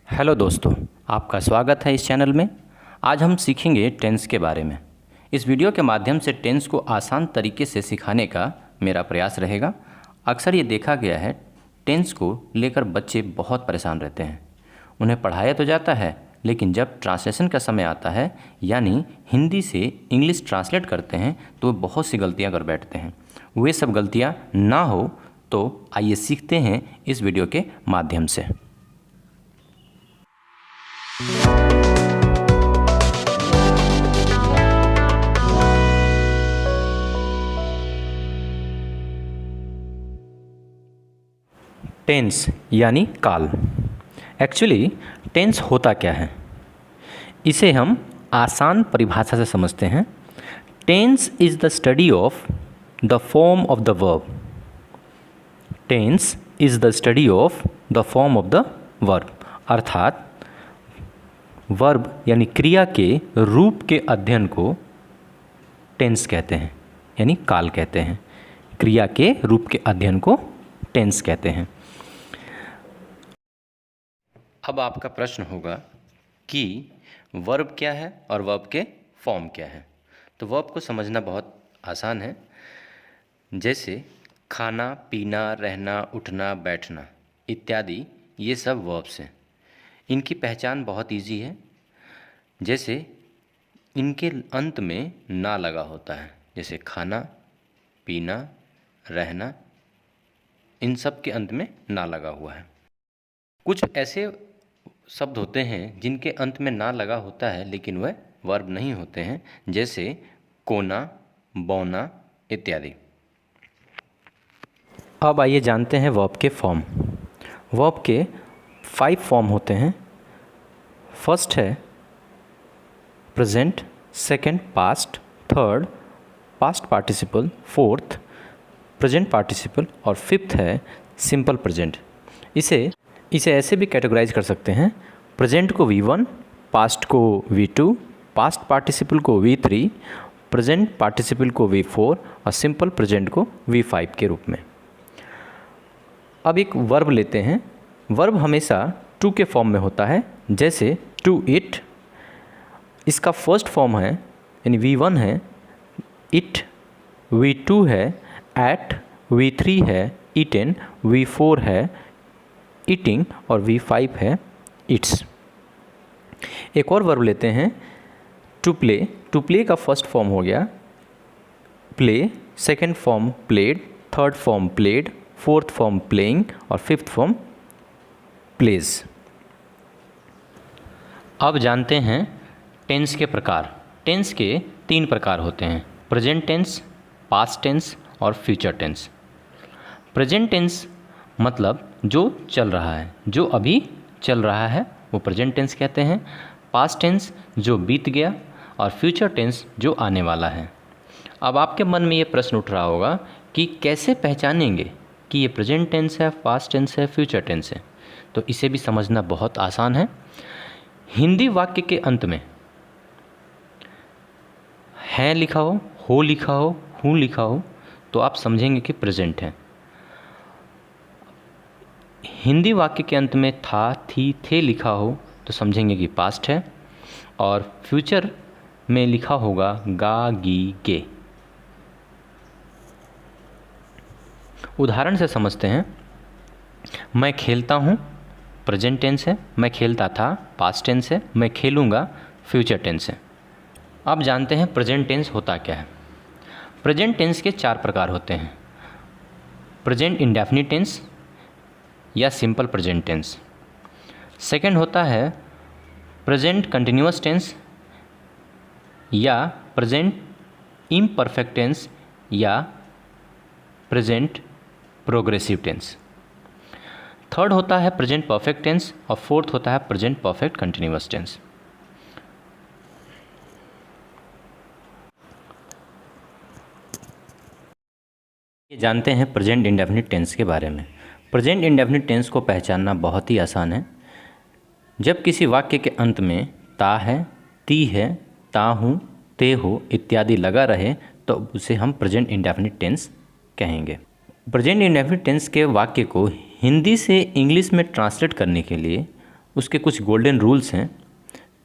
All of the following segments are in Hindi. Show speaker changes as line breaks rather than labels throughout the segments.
हेलो दोस्तों, आपका स्वागत है इस चैनल में। आज हम सीखेंगे टेंस के बारे में। इस वीडियो के माध्यम से टेंस को आसान तरीके से सिखाने का मेरा प्रयास रहेगा। अक्सर ये देखा गया है, टेंस को लेकर बच्चे बहुत परेशान रहते हैं। उन्हें पढ़ाया तो जाता है, लेकिन जब ट्रांसलेशन का समय आता है, यानी हिंदी से इंग्लिश ट्रांसलेट करते हैं, तो वो बहुत सी गलतियाँ कर बैठते हैं। वे सब गलतियाँ ना हो तो आइए सीखते हैं इस वीडियो के माध्यम से। टेंस यानी काल। एक्चुअली टेंस होता क्या है, इसे हम आसान परिभाषा से समझते हैं। Tense is the study of the form of the verb. Tense is the study of the form of the verb, अर्थात वर्ब यानी क्रिया के रूप के अध्ययन को टेंस कहते हैं, यानी काल कहते हैं। क्रिया के रूप के अध्ययन को टेंस कहते हैं। अब आपका प्रश्न होगा कि वर्ब क्या है और वर्ब के फॉर्म क्या है। तो वर्ब को समझना बहुत आसान है। जैसे खाना, पीना, रहना, उठना, बैठना इत्यादि, ये सब वर्ब्स हैं। इनकी पहचान बहुत इजी है। जैसे इनके अंत में ना लगा होता है, जैसे खाना, पीना, रहना, इन सब के अंत में ना लगा हुआ है। कुछ ऐसे शब्द होते हैं जिनके अंत में ना लगा होता है, लेकिन वह वर्ब नहीं होते हैं, जैसे कोना, बौना इत्यादि। अब आइए जानते हैं वर्ब के फॉर्म। वर्ब के 5 फॉर्म होते हैं। फर्स्ट है present, second past, third past participle, fourth present participle और फिफ्थ है सिंपल प्रेजेंट। इसे ऐसे भी कैटेगराइज कर सकते हैं। प्रेजेंट को V1, पास्ट को V2, पास्ट पार्टिसिपल को V3, प्रेजेंट पार्टिसिपल को V4 और सिंपल प्रेजेंट को V5 के रूप में। अब एक वर्ब लेते हैं। वर्ब हमेशा टू के फॉर्म में होता है, जैसे टू इट, इसका फर्स्ट फॉर्म है यानी V1 है इट, V2 है एट, V3 है ईटेन, V4 है ईटिंग और V5 है इट्स। एक और वर्ब लेते हैं टू प्ले। टू प्ले का फर्स्ट फॉर्म हो गया play, second form played, third form played, fourth form playing और फिफ्थ फॉर्म प्लेज। अब जानते हैं टेंस के प्रकार। टेंस के 3 प्रकार होते हैं, प्रेजेंट टेंस, पास्ट टेंस और फ्यूचर टेंस। प्रेजेंट टेंस मतलब जो चल रहा है, जो अभी चल रहा है, वो प्रेजेंट टेंस कहते हैं। पास्ट टेंस जो बीत गया और फ्यूचर टेंस जो आने वाला है। अब आपके मन में ये प्रश्न उठ रहा होगा कि कैसे पहचानेंगे कि ये प्रेजेंट टेंस है, पास्ट टेंस है, फ्यूचर टेंस है। तो इसे भी समझना बहुत आसान है। हिंदी वाक्य के अंत में है लिखा हो लिखा हो, हूँ लिखा हो, तो आप समझेंगे कि प्रेजेंट है। हिंदी वाक्य के अंत में था, थी, थे लिखा हो तो समझेंगे कि पास्ट है। और फ्यूचर में लिखा होगा गा, गी, गे। उदाहरण से समझते हैं। मैं खेलता हूँ प्रेजेंट टेंस है, मैं खेलता था पास्ट टेंस है, मैं खेलूँगा फ्यूचर टेंस है। अब जानते हैं प्रेजेंट टेंस होता क्या है। प्रेजेंट टेंस के 4 प्रकार होते हैं, प्रेजेंट इंडेफिनिट टेंस या सिंपल प्रेजेंट टेंस। सेकंड होता है प्रेजेंट कंटिन्यूअस टेंस या प्रेजेंट इम्परफेक्ट टेंस या प्रेजेंट प्रोग्रेसिव टेंस। थर्ड होता है प्रेजेंट परफेक्ट टेंस और फोर्थ होता है प्रेजेंट परफेक्ट कंटिन्यूअस टेंस। ये जानते हैं प्रेजेंट इंडेफिनिट टेंस के बारे में। प्रेजेंट इंडेफिनिट टेंस को पहचानना बहुत ही आसान है। जब किसी वाक्य के अंत में ता है, ती है, ता हूँ, ते हो इत्यादि लगा रहे तो उसे हम प्रेजेंट इंडेफिनिट टेंस कहेंगे। प्रेजेंट इंडेफिनिट टेंस के वाक्य को हिंदी से इंग्लिश में ट्रांसलेट करने के लिए उसके कुछ गोल्डन रूल्स हैं।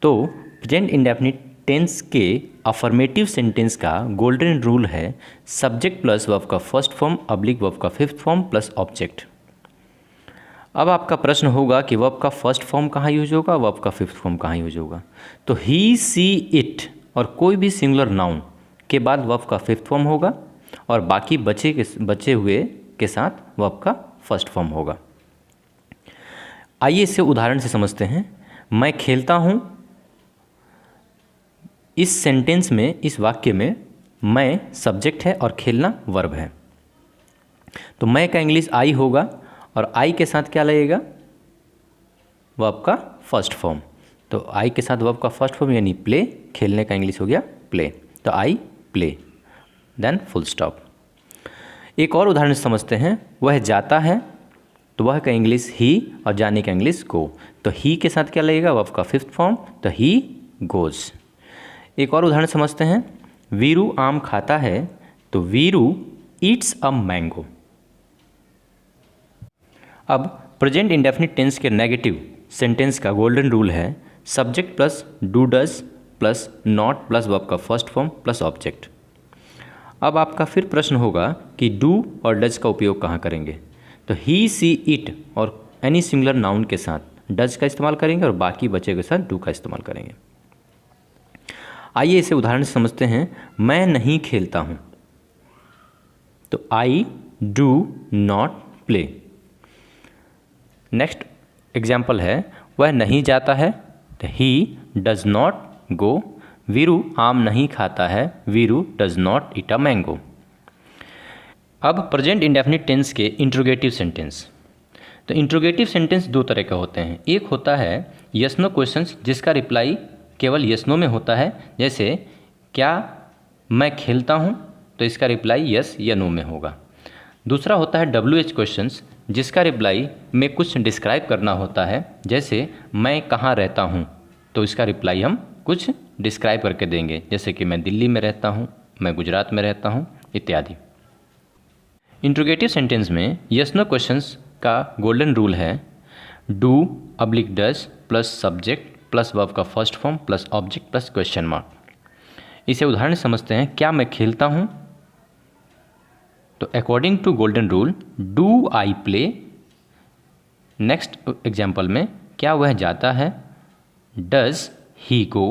तो प्रेजेंट इंडेफिनिट टेंस के अफर्मेटिव सेंटेंस का गोल्डन रूल है सब्जेक्ट प्लस वर्ब का फर्स्ट फॉर्म अब्लिक वर्ब का फिफ्थ फॉर्म प्लस ऑब्जेक्ट। अब आपका प्रश्न होगा कि वर्ब का फर्स्ट फॉर्म कहाँ यूज होगा, वर्ब का फिफ्थ फॉर्म कहाँ यूज होगा। तो ही, सी, इट और कोई भी सिंगुलर नाउन के बाद वर्ब का फिफ्थ फॉर्म होगा और बाकी बचे हुए के साथ वर्ब का फर्स्ट फॉर्म होगा। आइए इसे उदाहरण से समझते हैं। मैं खेलता हूँ, इस सेंटेंस में, इस वाक्य में मैं सब्जेक्ट है और खेलना वर्ब है। तो मैं का इंग्लिश आई होगा और आई के साथ क्या लगेगा, वर्ब का फर्स्ट फॉर्म। तो आई के साथ वर्ब का फर्स्ट फॉर्म यानी प्ले, खेलने का इंग्लिश हो गया प्ले। तो I play, then full stop. एक और उदाहरण समझते हैं। वह जाता है, तो वह का इंग्लिश ही और जाने का इंग्लिश गो। तो ही के साथ क्या लगेगा, वर्ब का फिफ्थ फॉर्म, तो ही गोज। एक और उदाहरण समझते हैं। वीरू आम खाता है, तो वीरू ईट्स अ मैंगो। अब प्रेजेंट इंडेफिनिट टेंस के नेगेटिव सेंटेंस का गोल्डन रूल है subject plus do does plus not plus verb का फर्स्ट फॉर्म प्लस ऑब्जेक्ट। अब आपका फिर प्रश्न होगा कि डू और डज का उपयोग कहाँ करेंगे। तो ही, सी, इट और एनी सिंगुलर नाउन के साथ डज का इस्तेमाल करेंगे और बाकी बचे के साथ डू का इस्तेमाल करेंगे। आइए इसे उदाहरण से समझते हैं। मैं नहीं खेलता हूँ, तो I do not play. Next example है, वह नहीं जाता है, तो he does not go. Veeru आम नहीं खाता है, Veeru does not eat a mango. अब प्रेजेंट इंडेफिनिट टेंस के इंट्रोगेटिव सेंटेंस। तो इंट्रोगेटिव सेंटेंस दो तरह के होते हैं। एक होता है यस नो क्वेश्चंस, जिसका रिप्लाई केवल यस नो में होता है। जैसे क्या मैं खेलता हूँ, तो इसका रिप्लाई यस या नो में होगा। दूसरा होता है WH क्वेश्चंस, जिसका रिप्लाई में कुछ डिस्क्राइब करना होता है। जैसे मैं कहाँ रहता हूँ, तो इसका रिप्लाई हम कुछ डिस्क्राइब करके देंगे, जैसे कि मैं दिल्ली में रहता हूँ, मैं गुजरात में रहता हूँ इत्यादि। इंट्रोगेटिव सेंटेंस में यस नो क्वेश्चंस का गोल्डन रूल है do oblique does plus subject plus verb का first form plus object plus question mark. इसे उदाहरण समझते हैं। क्या मैं खेलता हूँ, तो according to golden rule do I play. Next example में क्या वह जाता है, does he go.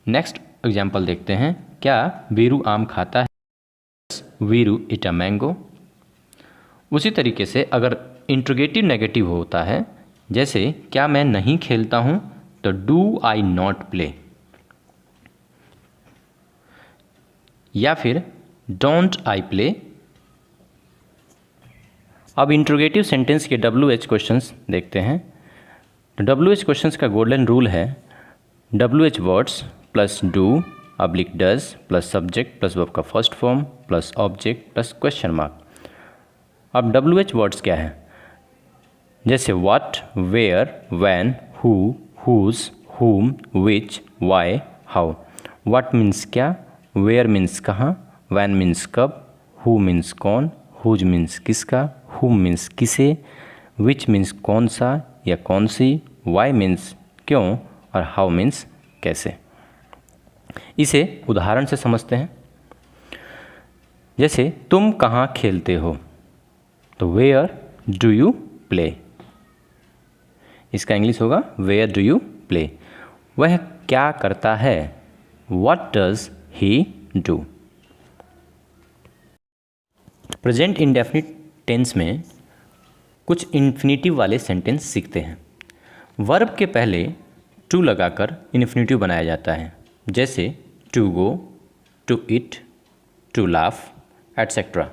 Next example देखते हैं। क्या वीरू आम खाता है, वीरू ईट अ मैंगो। उसी तरीके से अगर इंट्रोगेटिव नेगेटिव होता है, जैसे क्या मैं नहीं खेलता हूँ, तो डू आई नॉट प्ले, या फिर डोंट आई प्ले। अब इंट्रोगेटिव सेंटेंस के WH क्वेश्चंस देखते हैं। तो WH क्वेश्चंस का गोल्डन रूल है WH words plus do oblique does plus subject plus verb का first form plus object plus question mark. अब WH वर्ड्स क्या है, जैसे what, where, when, who, whose, whom, which, why, how. What means क्या, वेयर मीन्स कहाँ, व्हेन मीन्स कब, हु मीन्स कौन, हुज मीन्स किसका, हुम मीन्स किसे, विच मीन्स कौन सा या कौन सी, वाई मीन्स क्यों और हाउ मीन्स कैसे। इसे उदाहरण से समझते हैं। जैसे तुम कहाँ खेलते हो, तो वेयर डू यू प्ले। इसका इंग्लिश होगा वेयर डू यू प्ले। वह क्या करता है, what does he do. Present indefinite tense में कुछ इन्फिनेटिव वाले सेंटेंस सीखते हैं। वर्ब के पहले टू लगाकर इन्फिनेटिव बनाया जाता है, जैसे to go, to eat, to laugh etcetera.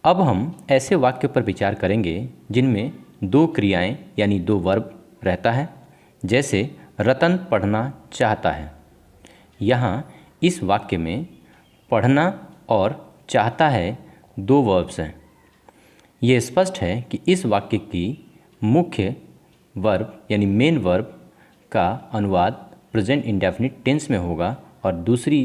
अब हम ऐसे वाक्य पर विचार करेंगे जिनमें दो क्रियाएं यानी दो वर्ब रहता है। जैसे रतन पढ़ना चाहता है। यहाँ इस वाक्य में पढ़ना और चाहता है दो वर्ब्स हैं। ये स्पष्ट है कि इस वाक्य की मुख्य वर्ब यानी मेन वर्ब का अनुवाद प्रेजेंट इंडेफिनिट टेंस में होगा और दूसरी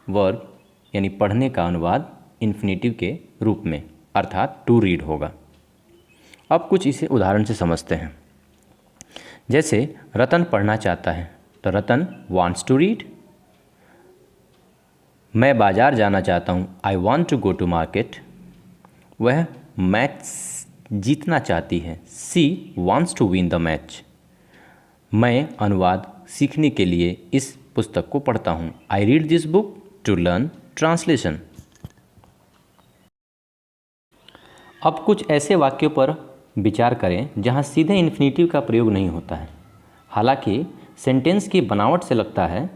वर्ब यानी पढ़ने का अनुवाद इन्फिनेटिव के रूप में अर्थात टू रीड होगा। अब कुछ इसे उदाहरण से समझते हैं। जैसे रतन पढ़ना चाहता है तो रतन वांट्स टू रीड। मैं बाज़ार जाना चाहता हूँ, I want to go to market. वह मैच जीतना चाहती है, she wants to win the match. मैं अनुवाद सीखने के लिए इस पुस्तक को पढ़ता हूँ, I read this book to learn translation. अब कुछ ऐसे वाक्यों पर विचार करें जहाँ सीधे इन्फिनेटिव का प्रयोग नहीं होता है। हालांकि सेंटेंस की बनावट से लगता है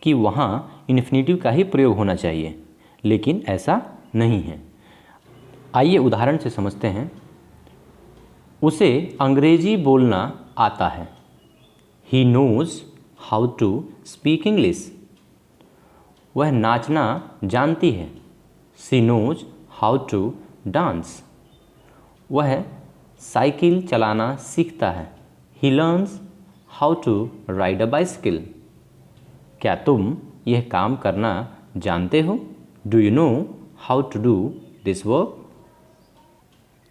कि वहाँ इन्फिनेटिव का ही प्रयोग होना चाहिए, लेकिन ऐसा नहीं है। आइए उदाहरण से समझते हैं। उसे अंग्रेजी बोलना आता है, he knows how to speak English. वह नाचना जानती है, she knows how to dance. वह साइकिल चलाना सीखता है, he learns how to ride a bicycle. क्या तुम यह काम करना जानते हो? Do you know how to do this work?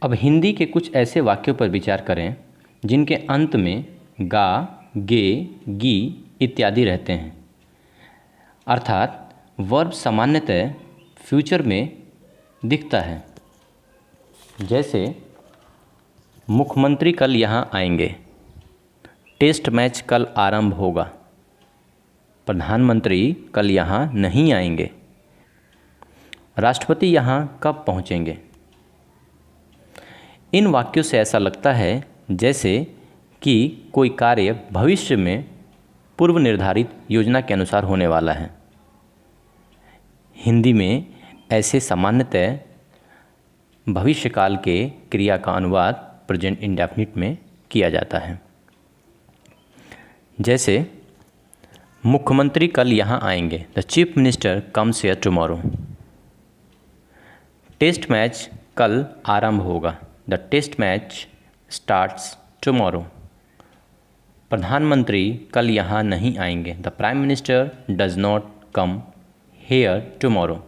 अब हिंदी के कुछ ऐसे वाक्यों पर विचार करें जिनके अंत में गा, गे, गी इत्यादि रहते हैं, अर्थात वर्ब सामान्यतः फ्यूचर में दिखता है। जैसे मुख्यमंत्री कल यहाँ आएंगे, टेस्ट मैच कल आरंभ होगा, प्रधानमंत्री कल यहाँ नहीं आएंगे, राष्ट्रपति यहाँ कब पहुँचेंगे। इन वाक्यों से ऐसा लगता है जैसे कि कोई कार्य भविष्य में पूर्व निर्धारित योजना के अनुसार होने वाला है। हिंदी में ऐसे सामान्यतः भविष्यकाल के क्रिया का अनुवाद प्रेजेंट इंडेफिनिट में किया जाता है। जैसे मुख्यमंत्री कल यहाँ आएंगे, the chief minister comes here tomorrow. Test match कल आरंभ होगा, the test match starts tomorrow. प्रधानमंत्री कल यहाँ नहीं आएंगे, the prime minister does not come here tomorrow.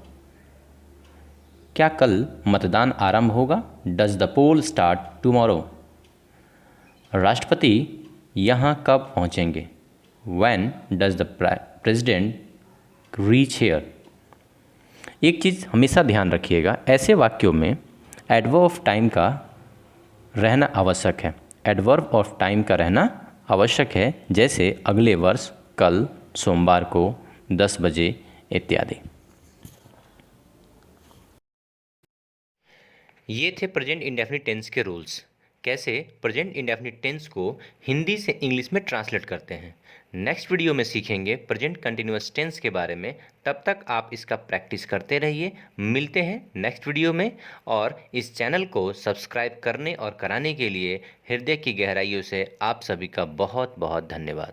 क्या कल मतदान आरंभ होगा? Does the poll start tomorrow. राष्ट्रपति यहाँ कब पहुँचेंगे? When does the president reach here. एक चीज़ हमेशा ध्यान रखिएगा, ऐसे वाक्यों में एडवर्ब ऑफ टाइम का रहना आवश्यक है। एडवर्ब ऑफ टाइम का रहना आवश्यक है, जैसे अगले वर्ष, कल, सोमवार को, 10 बजे इत्यादि। ये थे प्रेजेंट इंडेफिनिट टेंस के रूल्स। कैसे प्रेजेंट इंडेफिनिट टेंस को हिंदी से इंग्लिश में ट्रांसलेट करते हैं। नेक्स्ट वीडियो में सीखेंगे प्रेजेंट कंटिन्यूअस टेंस के बारे में। तब तक आप इसका प्रैक्टिस करते रहिए। मिलते हैं नेक्स्ट वीडियो में। और इस चैनल को सब्सक्राइब करने और कराने के लिए हृदय की गहराइयों से आप सभी का बहुत बहुत धन्यवाद।